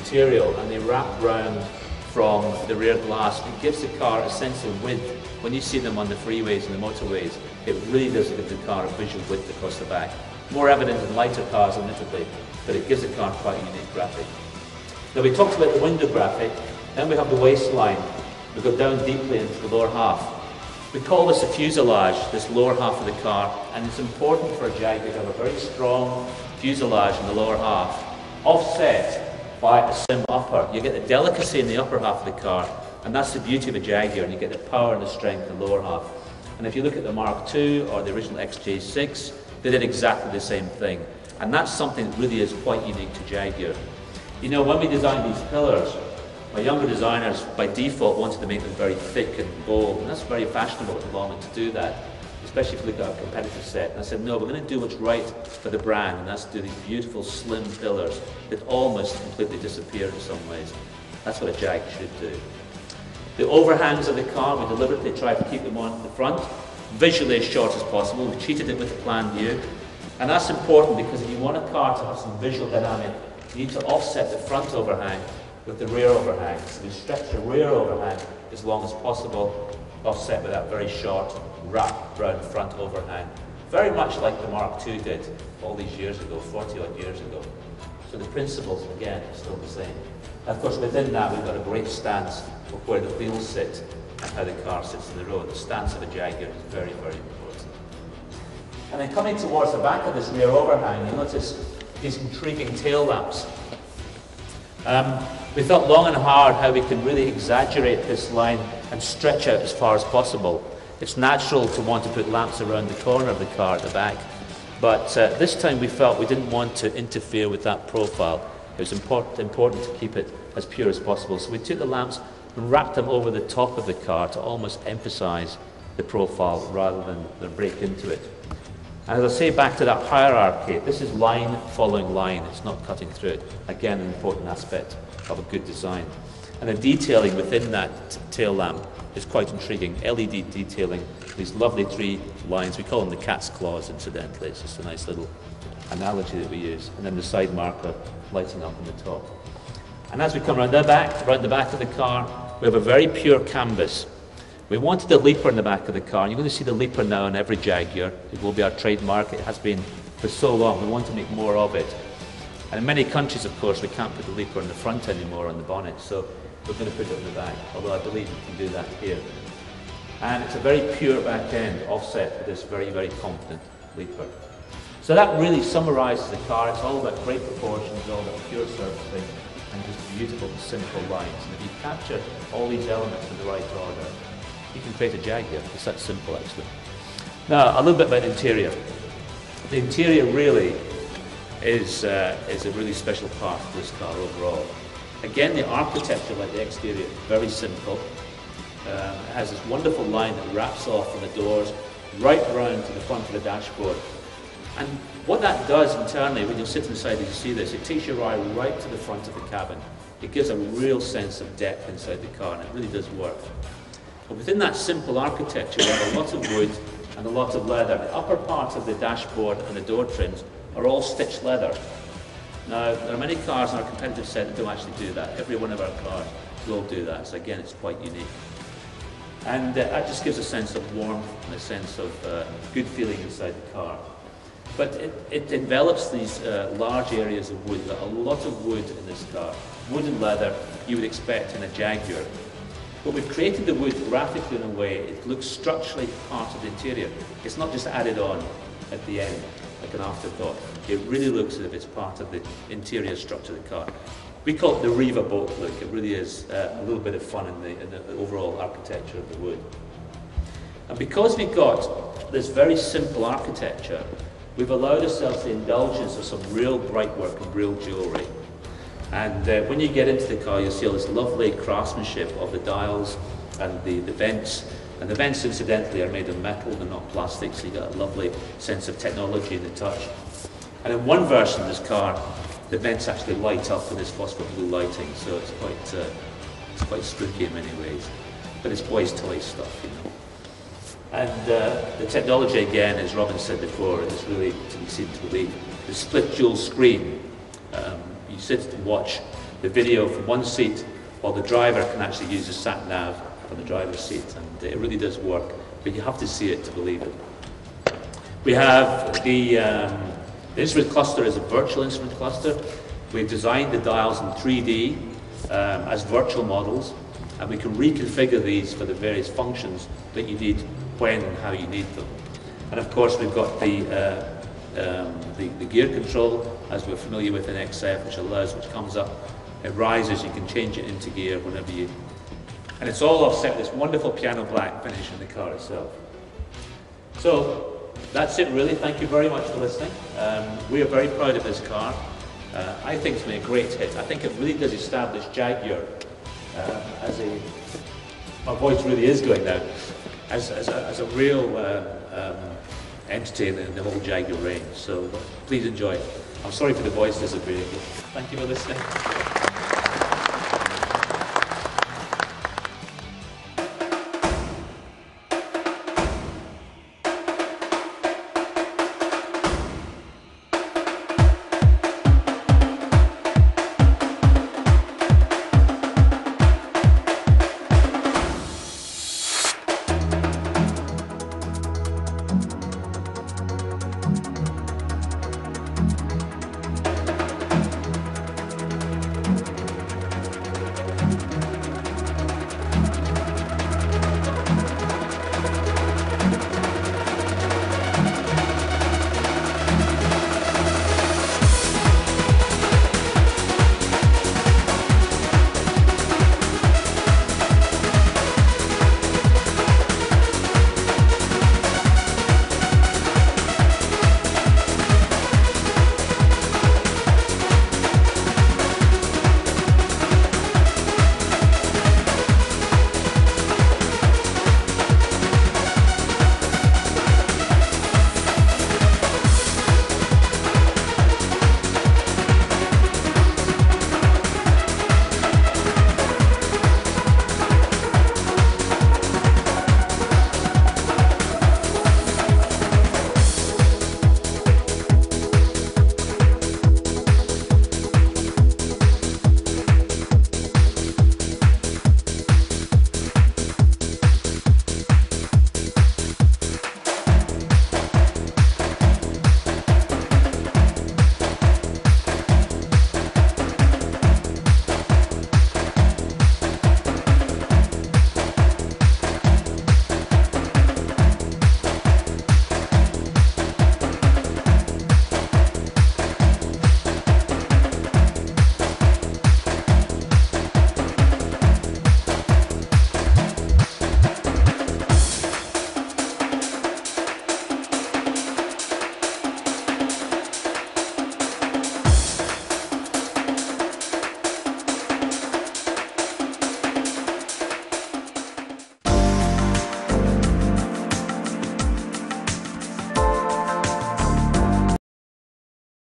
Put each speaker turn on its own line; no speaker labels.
material, and they wrap round from the rear glass. It gives the car a sense of width. When you see them on the freeways and the motorways, it really does give the car a visual width across the back. More evident in lighter cars, admittedly, but it gives the car quite a unique graphic. Now, we talked about the window graphic, then we have the waistline. We go down deeply into the lower half. We call this a fuselage, this lower half of the car, and it's important for a Jaguar to have a very strong fuselage in the lower half, offset by a sim upper. You get the delicacy in the upper half of the car, and that's the beauty of a Jaguar, and you get the power and the strength in the lower half. And if you look at the Mark II or the original XJ6, they did exactly the same thing. And that's something that really is quite unique to Jaguar. You know, when we designed these pillars, my younger designers, by default, wanted to make them very thick and bold, and that's very fashionable at the moment to do that, especially if you look at our competitive set. And I said, no, we're going to do what's right for the brand, and that's to do these beautiful, slim pillars that almost completely disappear in some ways. That's what a Jag should do. The overhangs of the car, we deliberately try to keep them on the front, visually as short as possible. We've treated it with a plan view, and that's important because if you want a car to have some visual dynamic, you need to offset the front overhang with the rear overhang. So we stretch the rear overhang as long as possible, offset with that very short wrap round front overhang. Very much like the Mark II did all these years ago, 40 odd years ago. So the principles, again, are still the same. And of course, within that, we've got a great stance of where the wheels sit and how the car sits in the road. The stance of a Jaguar is very, very important. And then coming towards the back of this rear overhang, you'll notice these intriguing tail lamps. We thought long and hard how we can really exaggerate this line and stretch out as far as possible. It's natural to want to put lamps around the corner of the car at the back, but this time we felt we didn't want to interfere with that profile. It was important to keep it as pure as possible. So we took the lamps and wrapped them over the top of the car to almost emphasize the profile rather than break into it. And as I say, back to that hierarchy, this is line following line, it's not cutting through it. Again, an important aspect of a good design. And the detailing within that tail lamp is quite intriguing. LED detailing, these lovely three lines, we call them the cat's claws incidentally, it's just a nice little analogy that we use. And then the side marker lighting up on the top. And as we come around the back of the car, we have a very pure canvas. We wanted the leaper in the back of the car, and you're going to see the leaper now in every Jaguar. It will be our trademark, it has been for so long, we want to make more of it. And in many countries, of course, we can't put the leaper in the front anymore on the bonnet, so we're going to put it in the back, although I believe we can do that here. And it's a very pure back end, offset with this very, very confident leaper. So that really summarizes the car. It's all about great proportions, it's all about pure surfacing, and just beautiful, simple lines. And if you capture all these elements in the right order, you can create a Jaguar. It's that simple, actually. Now, a little bit about the interior. The interior really is a really special part of this car overall. Again, the architecture, like the exterior, very simple. It has this wonderful line that wraps off from the doors right round to the front of the dashboard. And what that does internally, when you sit inside and you see this, it takes your eye right to the front of the cabin. It gives a real sense of depth inside the car, and it really does work. But within that simple architecture, we have a lot of wood and a lot of leather. The upper part of the dashboard and the door trims are all stitched leather. Now, there are many cars in our competitive set that don't actually do that. Every one of our cars will do that, so again, it's quite unique. And that just gives a sense of warmth and a sense of good feeling inside the car. But it envelops these large areas of wood. There are a lot of wood in this car. Wood and leather you would expect in a Jaguar. But we've created the wood graphically in a way it looks structurally part of the interior. It's not just added on at the end, like an afterthought. It really looks as if it's part of the interior structure of the car. We call it the Riva boat look. It really is a little bit of fun in the overall architecture of the wood. And because we've got this very simple architecture, we've allowed ourselves the indulgence of some real bright work and real jewellery. And when you get into the car, you'll see all this lovely craftsmanship of the dials and the vents. And the vents, incidentally, are made of metal, they're not plastic, so you get a lovely sense of technology in the touch. And in one version of this car, the vents actually light up with this phosphor blue lighting, so it's quite spooky in many ways. But it's boys' toy stuff, you know. And the technology, again, as Robin said before, is really to be seen to believe. The split dual screen. You sit and watch the video from one seat, while the driver can actually use the sat nav on the driver's seat, and it really does work, but you have to see it to believe it. We have the instrument cluster is a virtual instrument cluster. We've designed the dials in 3D as virtual models, and we can reconfigure these for the various functions that you need when and how you need them. And of course we've got the gear control, as we're familiar with in XF, which comes up, it rises, you can change it into gear whenever you... And it's all offset with this wonderful piano black finish in the car itself. So that's it really. Thank you very much for listening. We are very proud of this car. I think it's been a great hit. I think it really does establish Jaguar as a... My voice really is going now. As a real entity in the whole Jaguar range. So please enjoy it. I'm sorry for the voice disappearing. Thank you for listening.